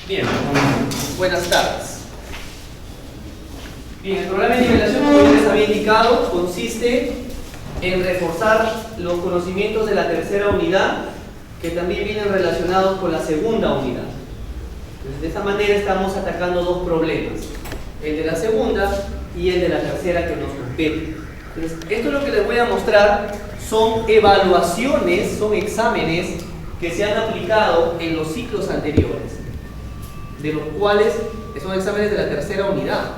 Bien, buenas tardes. Bien, el programa de nivelación, como ya les había indicado, consiste en reforzar los conocimientos de la tercera unidad, que también vienen relacionados con la segunda unidad. Entonces, de esta manera estamos atacando dos problemas, el de la segunda y el de la tercera que nos compete. Entonces, esto es lo que les voy a mostrar, son evaluaciones, son exámenes que se han aplicado en los ciclos anteriores, de los cuales son exámenes de la tercera unidad,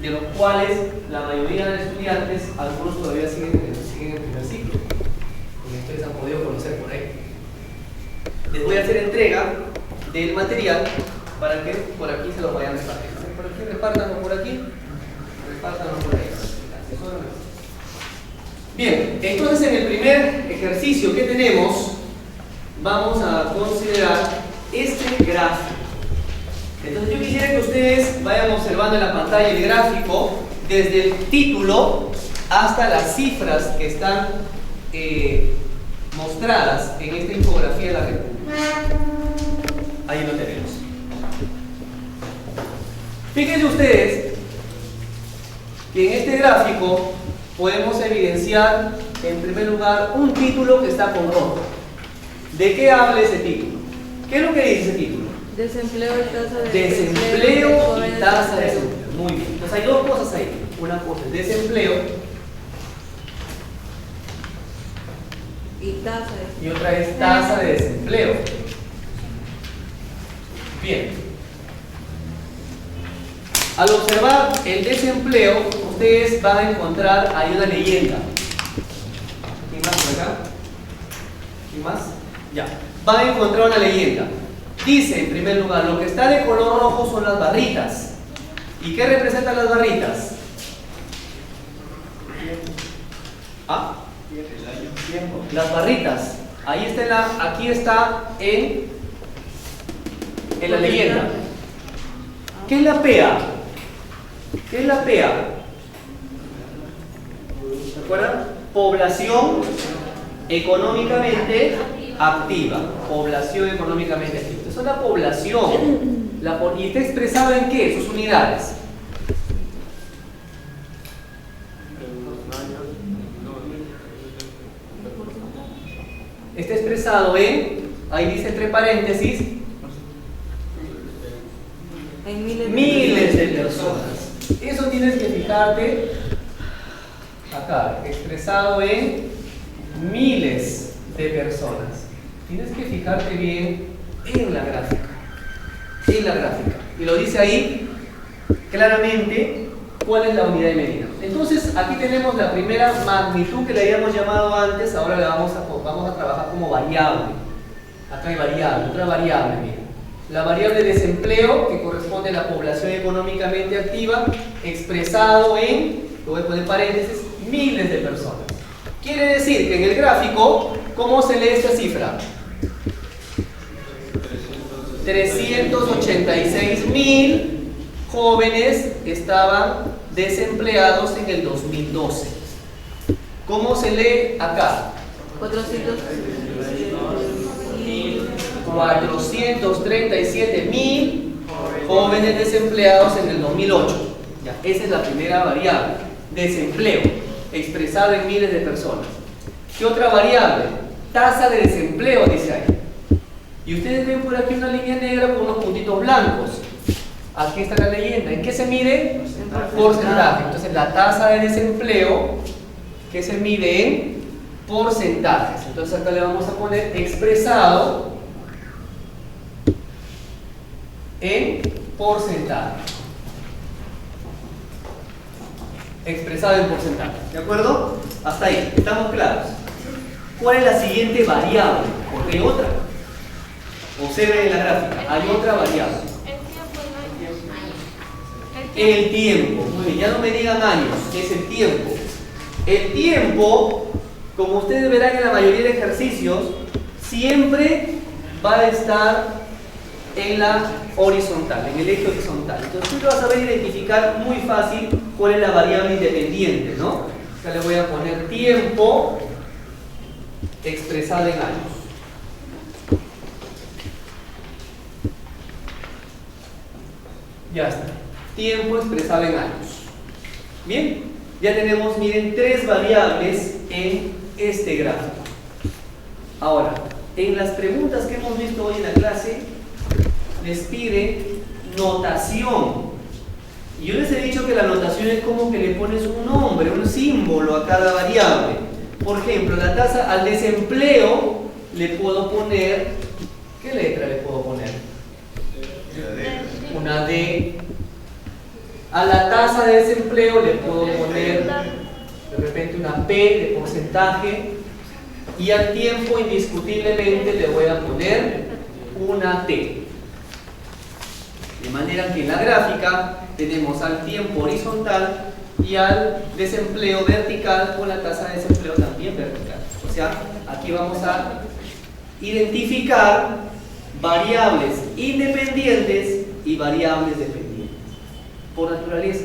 de los cuales la mayoría de los estudiantes, algunos todavía siguen el primer ciclo, como ustedes han podido conocer por ahí. Les voy a hacer entrega del material para que por aquí se lo vayan repartiendo. Por aquí, repártanlo por aquí, repártanlo por ahí. Bien, entonces en el primer ejercicio que tenemos, vamos a considerar este gráfico. Entonces yo quisiera que ustedes vayan observando en la pantalla el gráfico desde el título hasta las cifras que están mostradas en esta infografía de la República. Ahí lo tenemos. Fíjense ustedes que en este gráfico podemos evidenciar en primer lugar un título que está con rojo. ¿De qué habla ese título? ¿Qué es lo que dice ese título? Desempleo y tasa de desempleo y tasa de desempleo. Muy bien. Entonces hay dos cosas ahí. Una cosa es desempleo y otra es tasa de desempleo. Bien. Al observar el desempleo, ustedes van a encontrar ahí una leyenda. ¿Quién más por acá? ¿Quién más? Ya. Van a encontrar una leyenda. Dice, en primer lugar, lo que está de color rojo son las barritas. ¿Y qué representan las barritas? ¿Ah? Las barritas. Ahí está aquí está en la leyenda. ¿Qué es la PEA? ¿Qué es la PEA? ¿Se acuerdan? Población económicamente activa. Población económicamente activa. Eso es la población. ¿Y está expresado en qué? Sus unidades. Está expresado en, ahí dice entre paréntesis, en miles de personas. Eso tienes que fijarte acá, expresado en miles de personas. Tienes que fijarte bien en la gráfica. En la gráfica. Y lo dice ahí claramente cuál es la unidad de medida. Entonces, aquí tenemos la primera magnitud que le habíamos llamado antes, ahora la vamos a trabajar como variable. Acá hay variable, otra variable, miren. La variable de desempleo, que corresponde a la población económicamente activa, expresado en, lo voy a poner paréntesis, miles de personas. Quiere decir que en el gráfico, ¿cómo se lee esta cifra? 386.000 jóvenes estaban desempleados en el 2012. ¿Cómo se lee acá? 437.000 jóvenes desempleados en el 2008. Ya, esa es la primera variable, desempleo, expresado en miles de personas. ¿Qué otra variable? Tasa de desempleo, dice ahí. Y ustedes ven por aquí una línea negra con unos puntitos blancos. Aquí está la leyenda. ¿En qué se mide? Porcentaje. Entonces la tasa de desempleo que se mide en porcentajes. Entonces acá le vamos a poner expresado en porcentaje. Expresado en porcentaje. ¿De acuerdo? Hasta ahí. ¿Estamos claros? ¿Cuál es la siguiente variable? Porque hay otra. Observen en la gráfica. Hay otra variable. El tiempo. Muy bien, ya no me digan años, es el tiempo. El tiempo, como ustedes verán en la mayoría de ejercicios, siempre va a estar en la horizontal, en el eje horizontal. Entonces tú vas a saber identificar muy fácil cuál es la variable independiente, ¿no? Acá le voy a poner tiempo expresado en años. Ya está. Tiempo expresado en años. Bien, ya tenemos, miren, 3 variables en este gráfico. Ahora, en las preguntas que hemos visto hoy en la clase, les pide notación. Y yo les he dicho que la notación es como que le pones un nombre, un símbolo a cada variable. Por ejemplo, la tasa al desempleo le puedo poner, ¿qué letra le puedo poner? Una D. A la tasa de desempleo le puedo poner de repente una P de porcentaje. Y al tiempo indiscutiblemente le voy a poner una T. De manera que en la gráfica tenemos al tiempo horizontal y al desempleo vertical con la tasa de desempleo también vertical. O sea, aquí vamos a identificar variables independientes y variables dependientes. Por naturaleza,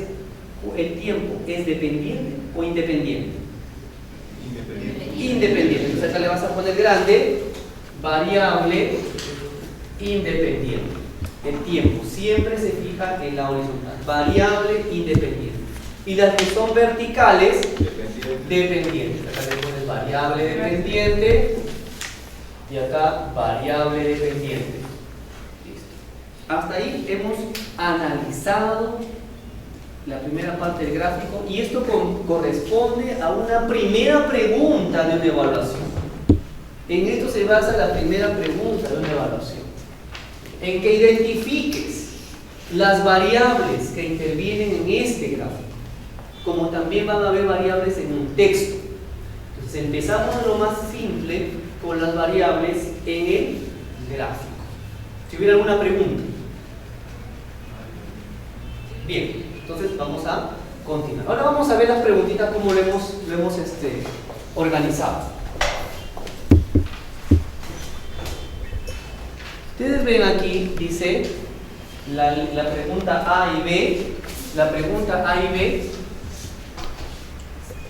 ¿el tiempo es dependiente o independiente? Independiente. Entonces acá le vas a poner grande, variable independiente. El tiempo siempre se fija en la horizontal, variable independiente. Y las que son verticales, dependientes. Acá le pones variable dependiente y acá variable dependiente. Listo. Hasta ahí hemos analizado la primera parte del gráfico y esto corresponde a una primera pregunta de una evaluación. En esto se basa la primera pregunta de una evaluación, en que identifiques las variables que intervienen en este gráfico, como también van a haber variables en un texto. Entonces empezamos de lo más simple con las variables en el gráfico. Si hubiera alguna pregunta. Bien, entonces vamos a continuar. Ahora vamos a ver las preguntitas como lo hemos organizado. Ustedes ven aquí, dice la pregunta A y B. La pregunta A y B.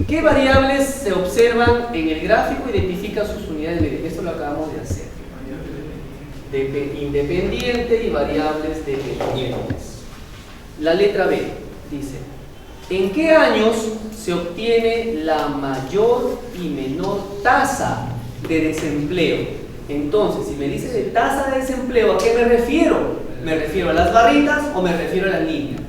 ¿Qué variables se observan en el gráfico? Identifica sus unidades de medida. Esto lo acabamos de hacer. Independiente y variables dependientes. La letra B dice: ¿en qué años se obtiene la mayor y menor tasa de desempleo? Entonces, si me dice de tasa de desempleo, ¿a qué me refiero? ¿Me refiero a las barritas o me refiero a la línea?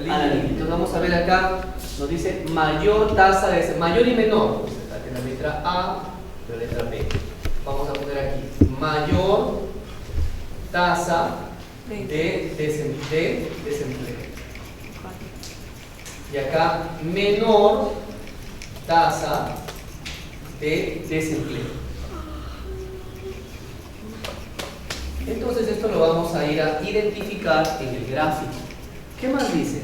A la línea. Entonces vamos a ver acá, nos dice mayor tasa de desempleo, mayor y menor. La letra A, la letra B. Vamos a poner aquí mayor tasa de desempleo. Y acá menor tasa de desempleo. Entonces esto lo vamos a ir a identificar en el gráfico. ¿Qué más dice?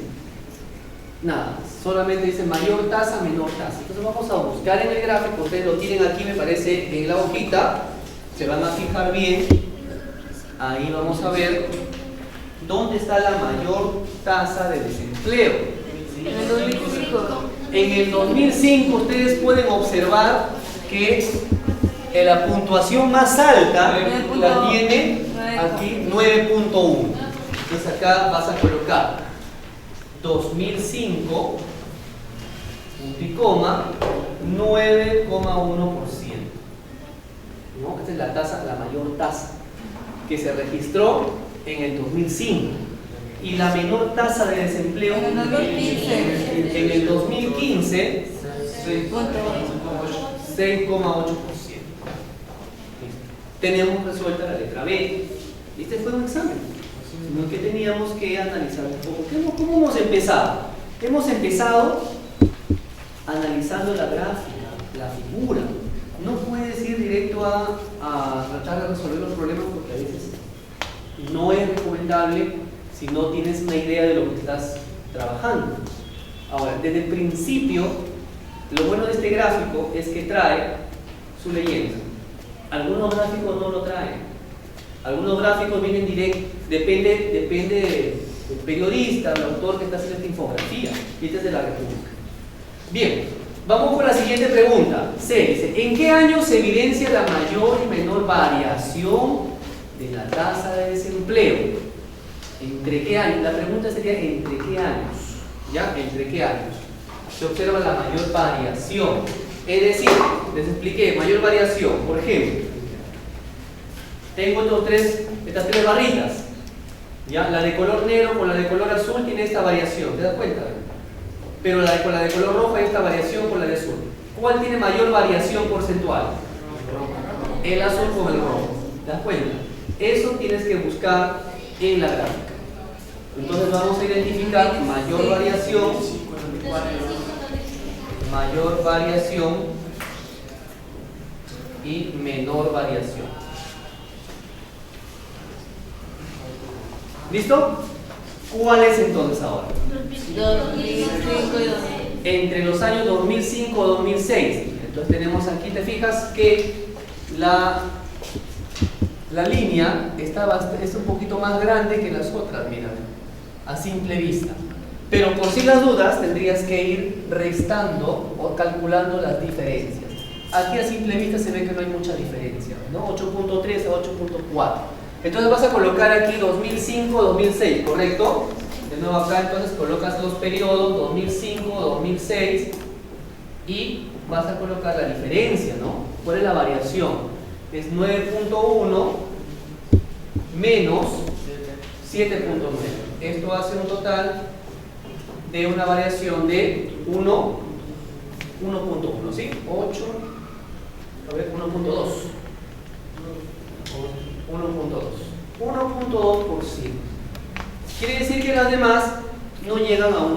Nada, solamente dice mayor tasa, menor tasa. Entonces vamos a buscar en el gráfico, ustedes lo tienen aquí me parece en la hojita, se van a fijar bien, ahí vamos a ver dónde está la mayor tasa de desempleo. En el 2005. En el 2005 ustedes pueden observar que la puntuación más alta la tiene aquí 9.1. Entonces acá vas a colocar 2005 punto y coma 9,1%. ¿No? Esta es la tasa, la mayor tasa que se registró en el 2005. Y la menor tasa de desempleo en el 2015. En el 2015 6,8%. Tenemos resuelta la letra B. Este fue un examen, sino que teníamos que analizar un poco. ¿Cómo hemos empezado? Hemos empezado analizando la gráfica, la figura. No puedes ir directo a tratar de resolver los problemas porque a veces no es recomendable si no tienes una idea de lo que estás trabajando. Ahora, desde el principio, lo bueno de este gráfico es que trae su leyenda. Algunos gráficos no lo traen. Algunos gráficos vienen directos, depende del periodista, del autor que está haciendo esta infografía. Y este es de la República. Bien, vamos con la siguiente pregunta. C dice: ¿en qué año se evidencia la mayor y menor variación de la tasa de desempleo? ¿Entre qué años? La pregunta sería ¿entre qué años? ¿Ya? ¿Entre qué años? Se observa la mayor variación. Es decir, les expliqué, mayor variación. Por ejemplo, tengo estas tres barritas. ¿Ya? La de color negro con la de color azul tiene esta variación. ¿Te das cuenta? Pero con la de color rojo hay esta variación con la de azul. ¿Cuál tiene mayor variación porcentual? El azul con el rojo. ¿Te das cuenta? Eso tienes que buscar en la gráfica. Entonces vamos a identificar mayor variación y menor variación. ¿Listo? ¿Cuál es entonces ahora? 2005 y 2000. Entre los años 2005 y 2006. Entonces tenemos aquí, te fijas que la línea es un poquito más grande que las otras, mira, a simple vista. Pero por si las dudas tendrías que ir restando o calculando las diferencias. Aquí a simple vista se ve que no hay mucha diferencia, ¿no? 8.3 a 8.4. Entonces vas a colocar aquí 2005-2006, ¿correcto? De nuevo acá entonces colocas los periodos 2005-2006 y vas a colocar la diferencia, ¿no? ¿Cuál es la variación? Es 9.1 menos 7.9. Esto hace un total de una variación de 1.1, ¿sí? 8, a ver, 1.2. 1.2%. Quiere decir que las demás no llegan a 1.2,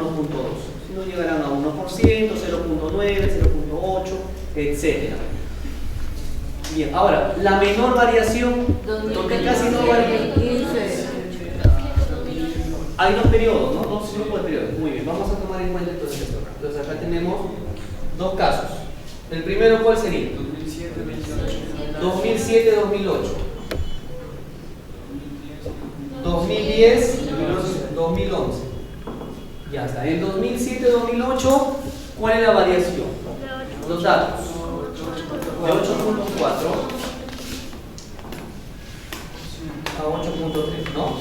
sino llegarán a 1%, 0.9, 0.8, etc. Bien, ahora, la menor variación, donde casi no varía. 2015. Hay dos periodos, ¿no? Dos grupos de periodos. Muy bien, vamos a tomar en cuenta entonces esto. Entonces acá tenemos dos casos. El primero, ¿cuál sería? 2007-2008. 2010-2011. Ya está. En 2007-2008, ¿cuál es la variación? Los datos. De 8.4 a 8.3, ¿no?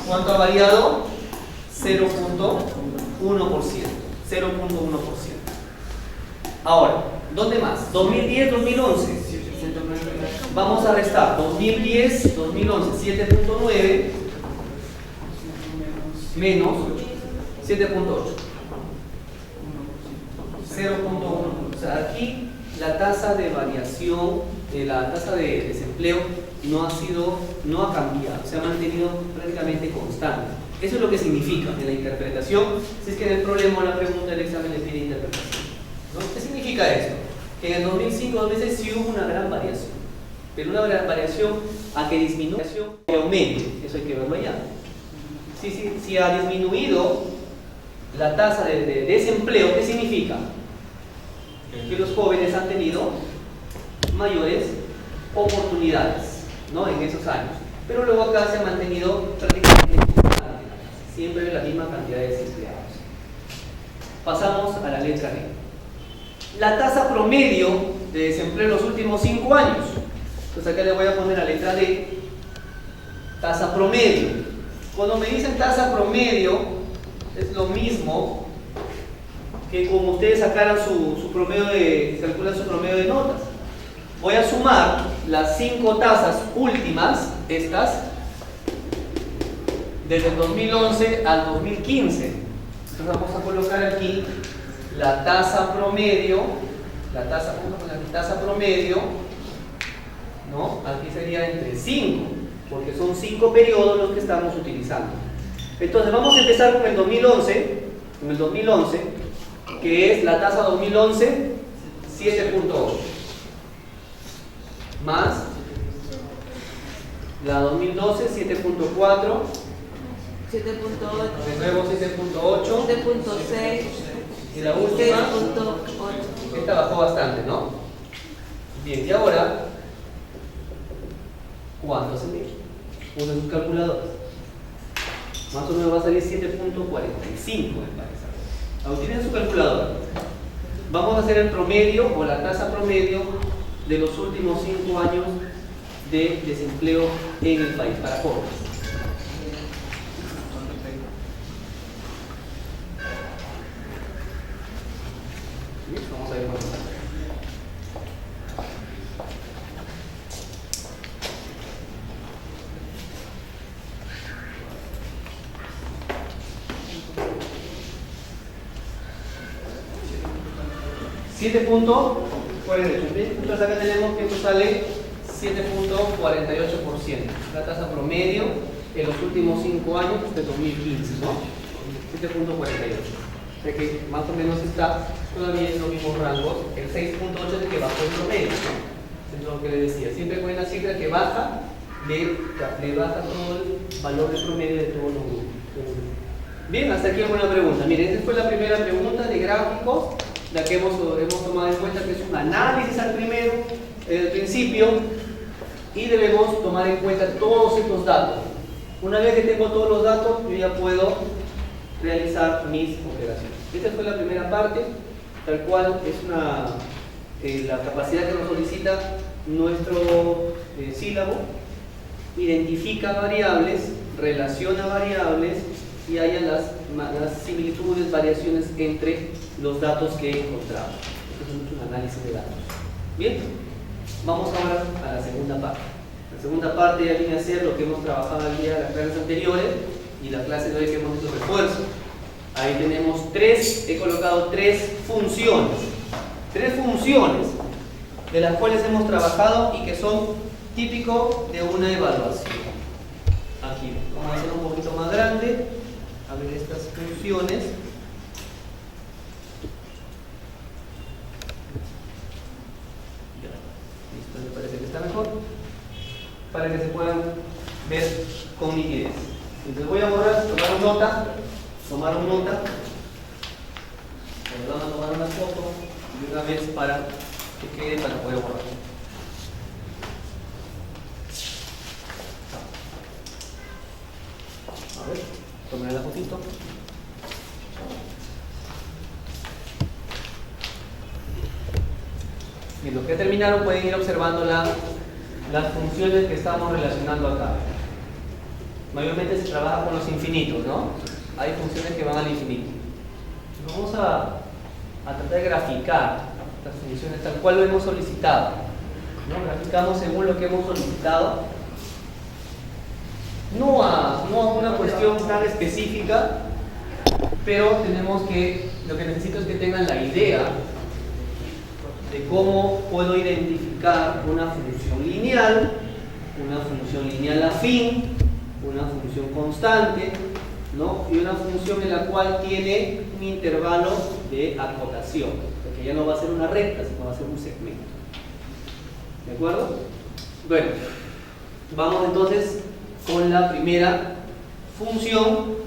¿Cuánto ha variado? 0.1%. Ahora, ¿dónde más? 2010-2011. Vamos a restar 2010-2011, 7.9 menos 7.8. 0.1. O sea, aquí la tasa de variación, la tasa de desempleo no ha cambiado, se ha mantenido prácticamente constante. Eso es lo que significa en la interpretación, si es que en el problema o la pregunta del examen le pide interpretación, ¿no? ¿Qué significa esto? Que en el 2005-2006 sí hubo una gran variación, pero una gran variación a que disminuya y aumente, eso hay que verlo allá. Si ha disminuido la tasa de desempleo, ¿qué significa? Que los jóvenes han tenido mayores oportunidades, ¿no? En esos años, pero luego acá se ha mantenido prácticamente constante, siempre la misma cantidad de desempleados. Pasamos a la letra D. La tasa promedio de desempleo en los últimos 5 años. Entonces acá le voy a poner la letra D, tasa promedio. Cuando me dicen tasa promedio, es lo mismo que como ustedes sacaran su promedio calculan su promedio de notas. Voy a sumar las 5 tasas últimas, estas, desde el 2011 al 2015. Entonces vamos a colocar aquí la tasa promedio, ¿no? Aquí sería entre 5, porque son 5 periodos los que estamos utilizando. Entonces vamos a empezar con el 2011, que es la tasa 2011, 7.8. Más la 2012, 7.4, 7.8, de nuevo 7.8, 7.6 y la última, 6.8. esta bajó bastante, ¿no? Bien, y ahora, ¿cuánto se mide? Usen sus calculadores. Más o menos va a salir 7.45, me parece. Ahora tienen su calculadora. Vamos a hacer el promedio o la tasa promedio de los últimos 5 años de desempleo en el país, para jóvenes. 7.48. Entonces acá tenemos que esto sale 7.48%. La tasa promedio en los últimos 5 años de 2015, ¿no? 7.48. O sea que más o menos está todavía en los mismos rangos. El 6.8 es el que bajó el promedio, ¿no? Eso es lo que le decía. Siempre con una cifra que baja, le baja todo el valor de promedio de todos los grupos. Bien, hasta aquí alguna pregunta. Miren, esta fue la primera pregunta de gráficos, la que hemos tomado en cuenta, que es un análisis al principio, y debemos tomar en cuenta todos estos datos. Una vez que tengo todos los datos, yo ya puedo realizar mis operaciones. Esta fue la primera parte, tal cual es la capacidad que nos solicita nuestro sílabo. Identifica variables, relaciona variables y haya las similitudes, variaciones entre los datos que he encontrado. Esto es un análisis de datos. Bien, vamos ahora a la segunda parte. La segunda parte ya viene a ser lo que hemos trabajado el día de las clases anteriores y la clase de hoy que hemos hecho refuerzo. Ahí tenemos he colocado tres funciones de las cuales hemos trabajado y que son típicos de una evaluación. Aquí, vamos a hacer un poquito más grande, a ver estas funciones. Ya, listo, me parece que está mejor, para que se puedan ver con nitidez. Entonces voy a borrar, tomar nota, vamos a tomar una foto y una vez para que quede para poder borrar. A ver, tomen la fotito. Y los que terminaron pueden ir observando las funciones que estamos relacionando acá. Mayormente se trabaja con los infinitos, ¿no? Hay funciones que van al infinito. Vamos a tratar de graficar estas funciones tal cual lo hemos solicitado, ¿no? Graficamos según lo que hemos solicitado. No a una cuestión tan específica, pero lo que necesito es que tengan la idea de cómo puedo identificar una función lineal afín, una función constante, ¿no? Y una función en la cual tiene un intervalo de acotación, porque ya no va a ser una recta, sino va a ser un segmento. ¿De acuerdo? Bueno, vamos entonces con la primera función,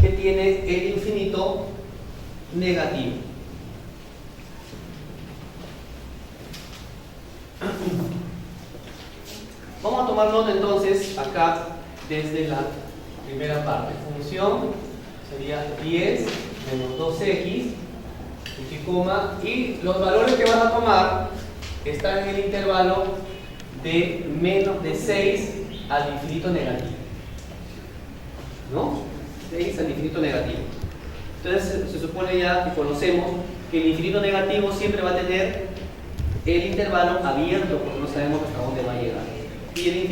que tiene el infinito negativo. Vamos a tomar nota entonces acá desde la primera parte. Función sería 10 menos 2x, y los valores que van a tomar están en el intervalo de menos de 6 al infinito negativo, ¿no? 6 al infinito negativo. Entonces se supone ya que conocemos que el infinito negativo siempre va a tener el intervalo abierto, porque no sabemos hasta dónde va a llegar. Y el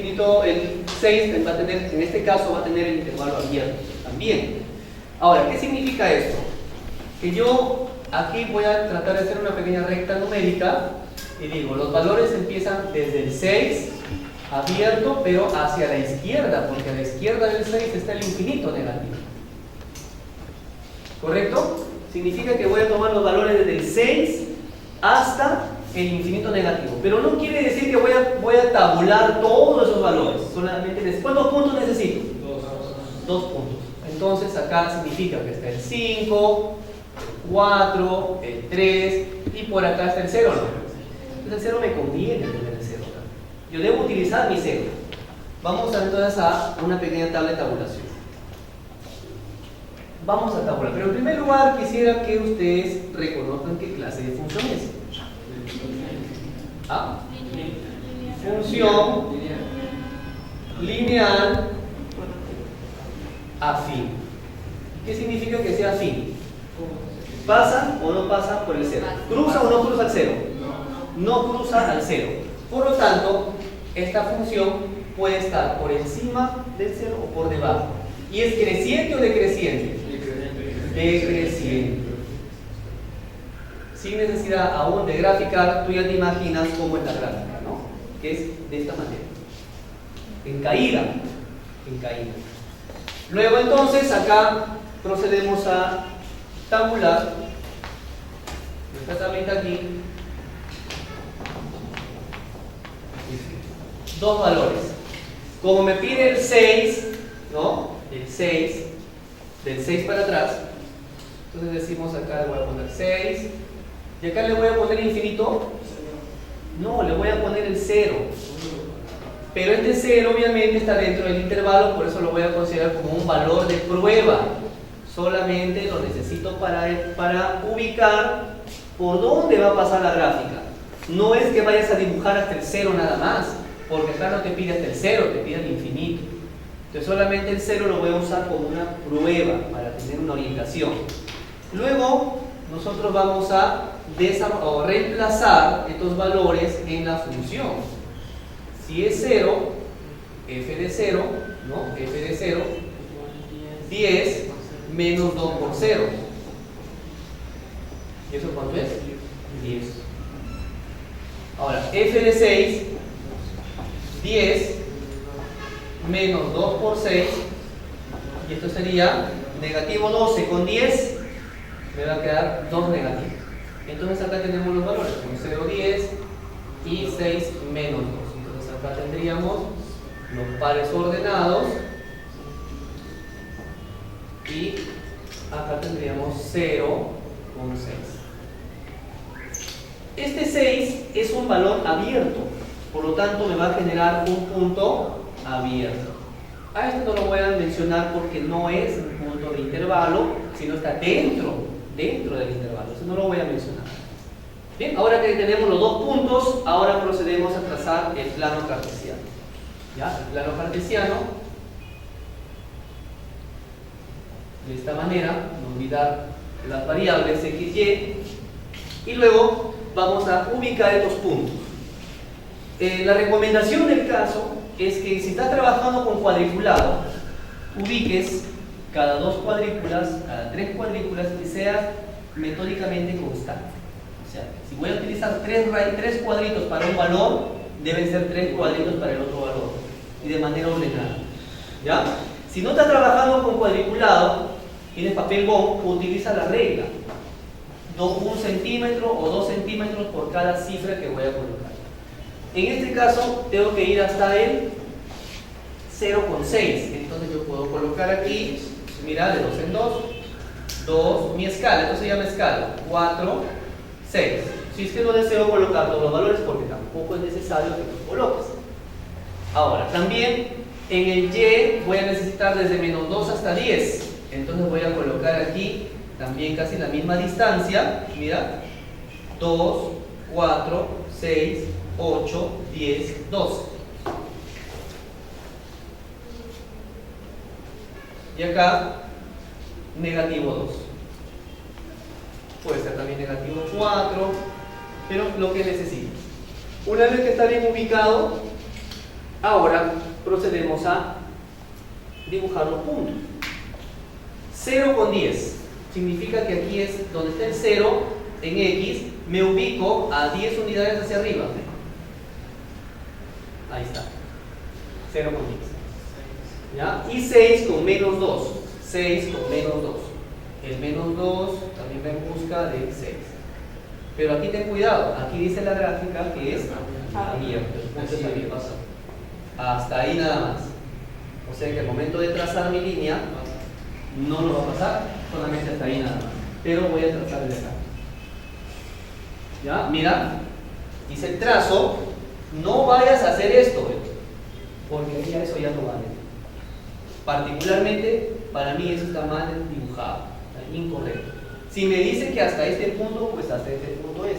6 va a tener, en este caso va a tener el intervalo abierto también. Ahora, ¿qué significa esto? Que yo aquí voy a tratar de hacer una pequeña recta numérica y digo, los valores empiezan desde el 6 abierto, pero hacia la izquierda, porque a la izquierda del 6 está el infinito negativo. ¿Correcto? Significa que voy a tomar los valores desde el 6 hasta el infinito negativo, pero no quiere decir que voy a tabular todos esos valores, solamente ¿cuántos puntos necesito? 2 puntos. Entonces acá significa que está el 5, el 4, el 3 y por acá está el 0, ¿no? Entonces el 0 me conviene tener el 0 acá. Yo debo utilizar mi 0. Vamos entonces a una pequeña tabla de tabulación. Vamos a tabular, pero en primer lugar quisiera que ustedes reconozcan qué clase de función es. ¿Ah? Función lineal afín. ¿Qué significa que sea afín? ¿Pasa o no pasa por el 0? ¿Cruza o no cruza el 0? No cruza al 0. Por lo tanto, esta función puede estar por encima del 0 o por debajo. ¿Y es creciente o decreciente? Decreciente. sin necesidad aún de graficar, tú ya te imaginas cómo es la gráfica, ¿no? Que es de esta manera. En caída. En caída. Luego entonces acá procedemos a tabular nuestra tablita aquí. Dos valores. Como me pide el 6, ¿no? El 6, del 6 para atrás. Entonces decimos acá le voy a poner 6. ¿Y acá le voy a poner infinito? No, le voy a poner el 0. Pero este 0 obviamente está dentro del intervalo, por eso lo voy a considerar como un valor de prueba. Solamente lo necesito para ubicar por dónde va a pasar la gráfica. No es que vayas a dibujar hasta el 0 nada más, porque acá no te pide hasta el 0, te pide el infinito. Entonces solamente el 0 lo voy a usar como una prueba para tener una orientación. Luego nosotros vamos a reemplazar estos valores en la función. Si es 0, f de 0, ¿no? F de 0, 10 menos 2 por 0. ¿Y eso cuánto es? 10. Ahora, f de 6, 10 menos 2 por 6, y esto sería negativo 12 con 10, me va a quedar 2 negativos. Entonces acá tenemos los valores, con 0, 10 y 6 menos 2. Entonces acá tendríamos los pares ordenados y acá tendríamos 0 con 6. Este 6 es un valor abierto, por lo tanto me va a generar un punto abierto. A esto no lo voy a mencionar porque no es un punto de intervalo, sino está dentro del intervalo. Eso no lo voy a mencionar. Bien, ahora que tenemos los dos puntos, ahora procedemos a trazar el plano cartesiano. ¿Ya? El plano cartesiano, de esta manera, no olvidar las variables x, y, y luego vamos a ubicar estos puntos. La recomendación del caso es que si estás trabajando con cuadriculado, ubiques cada 2 cuadrículas, cada 3 cuadrículas y seas metódicamente constante. O sea, si voy a utilizar 3 cuadritos para un valor, deben ser 3 cuadritos para el otro valor y de manera ordenada. ¿Ya? Si no estás trabajando con cuadriculado, tienes papel bond, utiliza la regla. 1 centímetro o 2 centímetros por cada cifra que voy a colocar. En este caso, tengo que ir hasta el 0,6. Entonces yo puedo colocar aquí, mira, de 2 en 2, mi escala, entonces se llama escala, 4, 6. Si es que no deseo colocar todos los valores, porque tampoco es necesario que los coloques. Ahora, también en el y voy a necesitar desde menos 2 hasta 10. Entonces voy a colocar aquí también casi la misma distancia, mira, 2, 4, 6, 8, 10, 12. Y acá, negativo 2. Puede ser también negativo 4, pero lo que necesites. Una vez que está bien ubicado, ahora procedemos a dibujar los puntos. 0 con 10 significa que aquí es donde está el 0 en X, me ubico a 10 unidades hacia arriba. Ahí está. 0 con 10. ¿Ya? Y 6 con menos 2. 6 con menos 2. El menos 2 también va en busca de 6. Pero aquí ten cuidado. Aquí dice la gráfica que es abierto. Entonces aquí pasa. Hasta ahí nada más. O sea que al momento de trazar mi línea, no lo va a pasar. Solamente hasta ahí nada más. Pero voy a trazar el de acá. ¿Ya? Mira. Dice el trazo. No vayas a hacer esto, porque ya eso ya no vale. Particularmente, para mí eso está mal dibujado, está incorrecto. Si me dice que hasta este punto, pues hasta este punto es.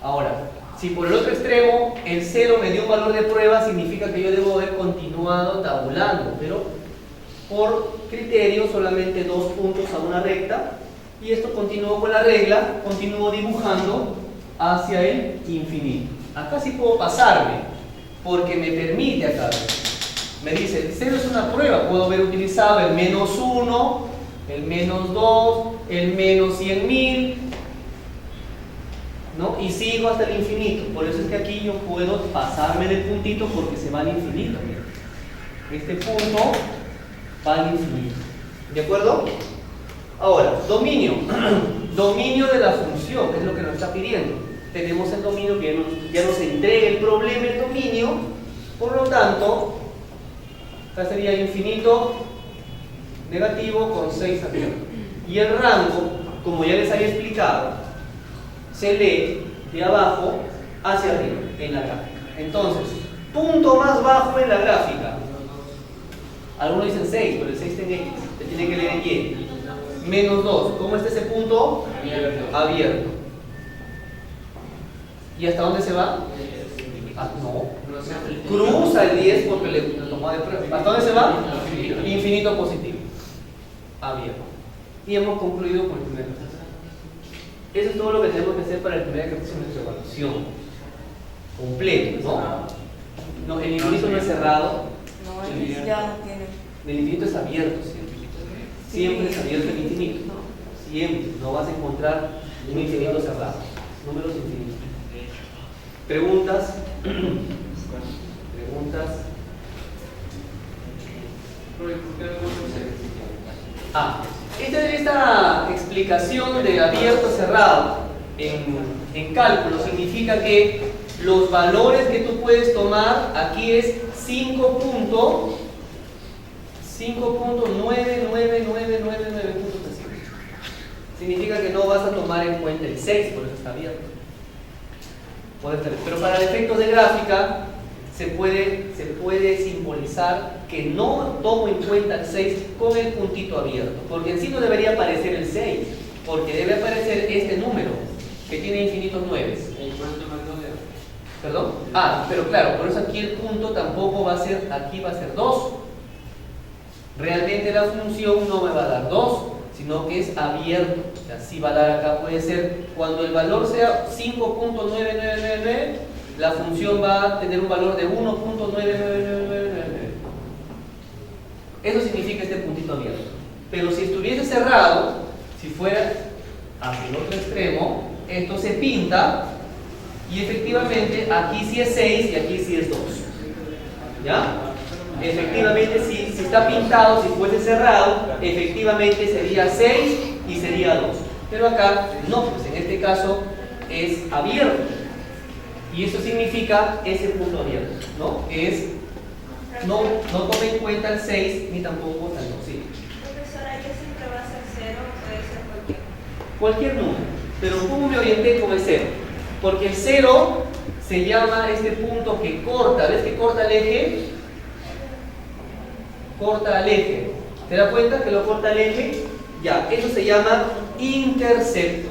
Ahora, si por el otro extremo el 0 me dio un valor de prueba, significa que yo debo haber continuado tabulando, pero por criterio solamente 2 puntos a una recta, y esto continúo con la regla, continúo dibujando hacia el infinito. Acá sí puedo pasarme, porque me permite acá. Me dice, el 0 es una prueba, puedo haber utilizado el menos 1, el menos 2, el menos 100.000, ¿no? Y sigo hasta el infinito. Por eso es que aquí yo puedo pasarme del puntito porque se va al infinito. Este punto va al infinito. ¿De acuerdo? Ahora, dominio. Dominio de la función, que es lo que nos está pidiendo. Tenemos el dominio que ya nos entrega el problema, el dominio. Por lo tanto, acá sería infinito negativo con 6 abierto. Y el rango, como ya les había explicado, se lee de abajo hacia arriba en la gráfica. Entonces, punto más bajo en la gráfica. Algunos dicen 6, pero el 6 está en X, se tiene que leer en Y. Menos 2. ¿Cómo está ese punto? Abierto. ¿Y hasta dónde se va? Ah, no. Cruza el 10 porque le tomó de prueba. ¿Hasta dónde se va? Infinito positivo. Abierto. Y hemos concluido con el primer ejercicio. Eso es todo lo que tenemos que hacer para el primer ejercicio de nuestra evaluación. Completo, ¿no? No, el infinito no es cerrado. No, el ya no tiene. El infinito es abierto siempre. Siempre es abierto el infinito. Siempre. No vas a encontrar un infinito cerrado. Números infinitos. ¿Preguntas? ¿Preguntas? Esta explicación de abierto cerrado en cálculo significa que los valores que tú puedes tomar aquí es 5.99999. Significa que no vas a tomar en cuenta el 6, por eso está abierto. Pero para el efecto de gráfica se puede simbolizar que no tomo en cuenta el 6 con el puntito abierto, porque en sí no debería aparecer el 6, porque debe aparecer este número que tiene infinitos 9. ¿Perdón? Pero claro, por eso aquí el punto tampoco va a ser, aquí va a ser 2. Realmente la función no me va a dar 2, sino que es abierto. O sea, sí va a dar acá, puede ser, cuando el valor sea 5.9999, la función va a tener un valor de 1.99999. Eso significa este puntito abierto. Pero si estuviese cerrado, si fuera hacia el otro extremo, esto se pinta y efectivamente aquí sí es 6 y aquí sí es 2. ¿Ya? Efectivamente, si está pintado, si fuese cerrado, efectivamente sería 6 y sería 2. Pero acá no, pues en este caso es abierto. Y eso significa ese punto abierto, ¿no? Que es, no tome en cuenta el 6 ni tampoco el 2. ¿Sí? Profesora, ¿ya siempre va a ser 0 o puede ser Cualquier número. Pero ¿cómo me orienté con el 0? Porque el 0 se llama este punto que corta. ¿Ves que corta el eje? Corta el eje. ¿Te das cuenta que lo corta el eje? Ya, eso se llama intercepto.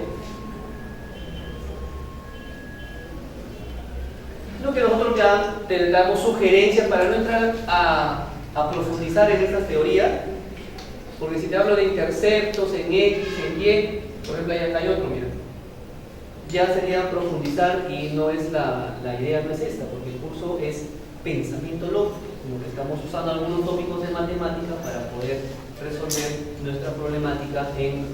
Lo que nosotros ya te damos sugerencias para no entrar a profundizar en esta teoría, porque si te hablo de interceptos en X, en Y, por ejemplo, acá hay otro, mira, ya sería profundizar y no es la idea, no es esta, porque el curso es pensamiento lógico, como que estamos usando algunos tópicos de matemática para poder resolver nuestra problemática en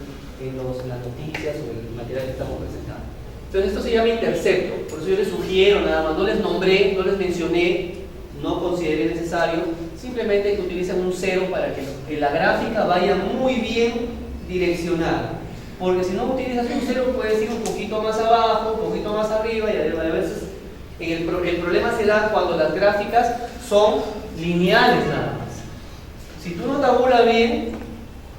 las noticias o en el material que estamos presentando. Entonces esto se llama intercepto, por eso yo les sugiero nada más, no les nombré, no les mencioné, no consideré necesario, simplemente que utilicen un 0 para que la gráfica vaya muy bien direccionada. Porque si no utilizas un 0 puedes ir un poquito más abajo, un poquito más arriba y a veces el problema se da cuando las gráficas son lineales nada más. Si tú no tabulas bien,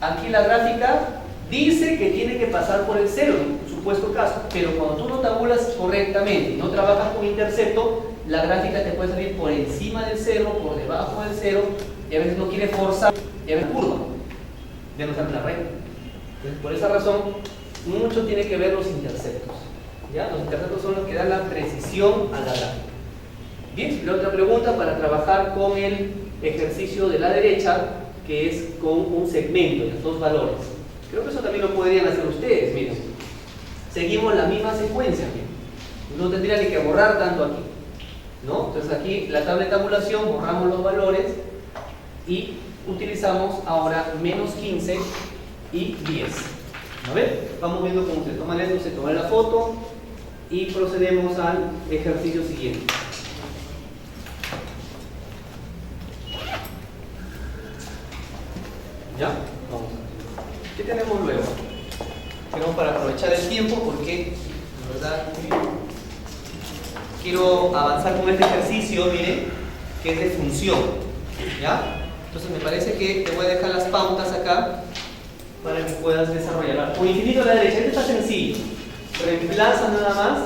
aquí la gráfica dice que tiene que pasar por el 0, en supuesto caso, pero cuando tú no tabulas correctamente y no trabajas con intercepto, la gráfica te puede salir por encima del 0, por debajo del 0, y a veces no quiere forzar, y a veces curva, ya no sale la recta. Entonces, por esa razón, mucho tiene que ver los interceptos. ¿Ya? Los interceptos son los que dan la precisión a la gráfica. Bien, la otra pregunta para trabajar con el ejercicio de la derecha, que es con un segmento de los dos valores. Creo que eso también lo podrían hacer ustedes, miren. Seguimos la misma secuencia, miren. No tendría ni que borrar tanto aquí, ¿no? Entonces aquí la tabla de tabulación, borramos los valores y utilizamos ahora menos 15 y 10. A ver, vamos viendo cómo se toma esto, se toma la foto y procedemos al ejercicio siguiente. ¿Ya? Vamos a ver. ¿Qué tenemos luego? Tenemos para aprovechar el tiempo porque, la verdad, quiero avanzar con este ejercicio, miren, que es de función. ¿Ya? Entonces me parece que te voy a dejar las pautas acá para que puedas desarrollarla. Con infinito a la derecha, este está sencillo. Reemplaza nada más,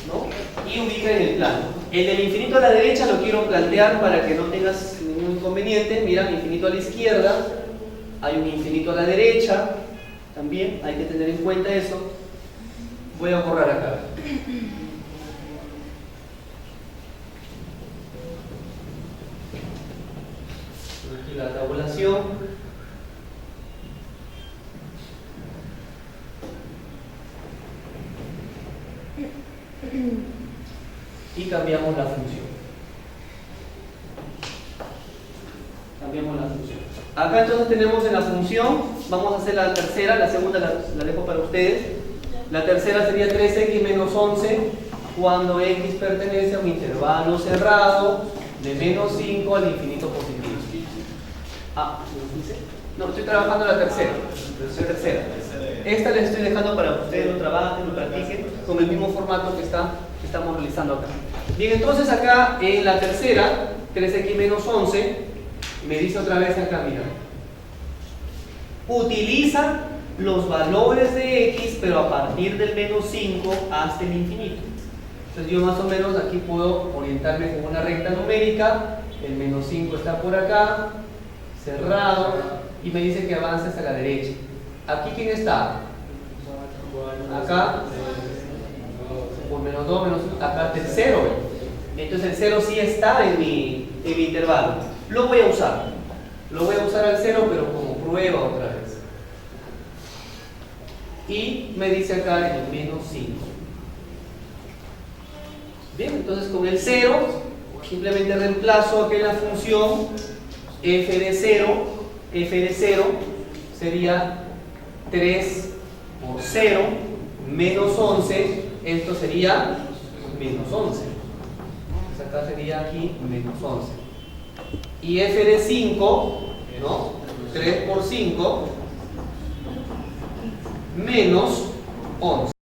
¿no? Y ubica en el plano. El del infinito a la derecha lo quiero plantear para que no tengas ningún inconveniente. Mira, infinito a la izquierda, hay un infinito a la derecha, también hay que tener en cuenta eso. Voy a borrar acá. Aquí la tabulación. Y cambiamos la función. Cambiamos la función. Acá entonces tenemos en la función, vamos a hacer la tercera, la segunda la dejo para ustedes. La tercera sería 3x menos 11 cuando x pertenece a un intervalo cerrado de menos 5 al infinito positivo. Ah, no, estoy trabajando la tercera. Esta les estoy dejando para que ustedes lo trabajen, lo practiquen con el mismo formato que estamos realizando acá. Bien, entonces acá en la tercera, 3x menos 11, me dice otra vez acá, mira, utiliza los valores de x, pero a partir del menos 5 hasta el infinito. Entonces yo más o menos aquí puedo orientarme con una recta numérica, el menos 5 está por acá, cerrado, y me dice que avance hasta la derecha. ¿Aquí quién está? Acá, por menos 2, menos 1, acá el 0. Entonces el 0 sí está en mi intervalo. Lo voy a usar. Lo voy a usar al 0, pero como prueba otra vez. Y me dice acá el menos 5. Bien, entonces con el 0, simplemente reemplazo aquí la función f de 0 sería 3 por 0 menos 11, esto sería menos 11. Entonces acá sería aquí menos 11. Y f de 5, ¿no? 3 por 5 menos 11.